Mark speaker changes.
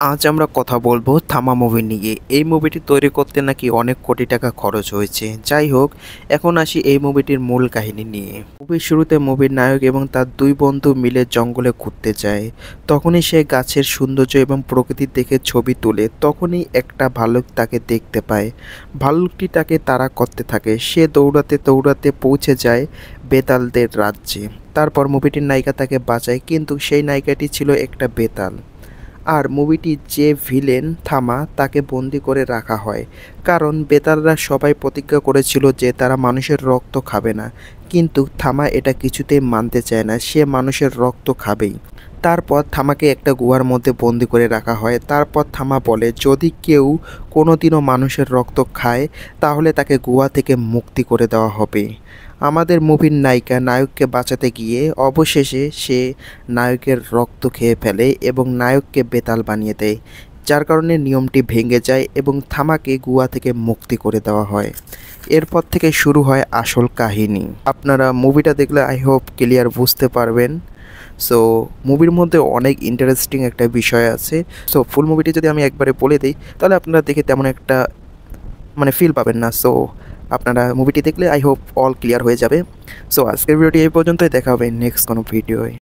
Speaker 1: আজ আমরা কথা বলবো থামা মুভি নিয়ে। এই মুভিটি তৈরি করতে নাকি অনেক কোটি টাকা খরচ হয়েছে। যাই হোক, এখন আসি এই মুভিটির মূল কাহিনী নিয়ে। মুভির শুরুতে মুভির নায়ক এবং তার দুই বন্ধু মিলে জঙ্গলে ঘুরতে যায়। তখনই সে গাছের সৌন্দর্য এবং প্রকৃতি দেখে ছবি তোলে। তখনই একটা ভালুক তাকে দেখতে পায়। ভালুকটি তাকে তাড়া করতে থাকে। সে দৌড়াতে দৌড়াতে পৌঁছে যায় বেতালদের রাজ্যে। তারপর মুভিটির নায়িকা তাকে বাঁচায়, কিন্তু সেই নায়িকাটি ছিল একটা বেতাল। আর মুভিটির যে ভিলেন থামা, তাকে বন্দি করে রাখা হয়, কারণ বেতালরা সবাই প্রতিজ্ঞা করেছিল যে তারা মানুষের রক্ত খাবে না। কিন্তু থামা এটা কিছুতেই মানতে চায় না, সে মানুষের রক্ত খাবেই। তারপর থামাকে একটা গুহার মধ্যে বন্দি করে রাখা হয়। তারপর থামা বলে যদি কেউ কোনোদিনও মানুষের রক্ত খায় তাহলে তাকে গুহা থেকে মুক্তি করে দেওয়া হবে। আমাদের মুভির নায়িকা নায়ককে বাঁচাতে গিয়ে অবশেষে সে নায়কের রক্ত খেয়ে ফেলে এবং নায়ককে বেতাল বানিয়ে দেয়, যার কারণে নিয়মটি ভেঙে যায় এবং থামাকে গুহা থেকে মুক্তি করে দেওয়া হয়। এরপর থেকে শুরু হয় আসল কাহিনী। আপনারা মুভিটা দেখলে আই হোপ ক্লিয়ার বুঝতে পারবেন। সো মুভির মধ্যে অনেক ইন্টারেস্টিং একটা বিষয় আছে। সো ফুল মুভিটি যদি আমি একবারে বলে দিই তাহলে আপনারা দেখে তেমন একটা ফিল পাবেন না। সো আপনারা মুভিটি দেখলে আই হোপ অল ক্লিয়ার হয়ে যাবে। সো আজকের ভিডিওটি এই পর্যন্তই, দেখা হবে নেক্সট কোনো ভিডিওয়।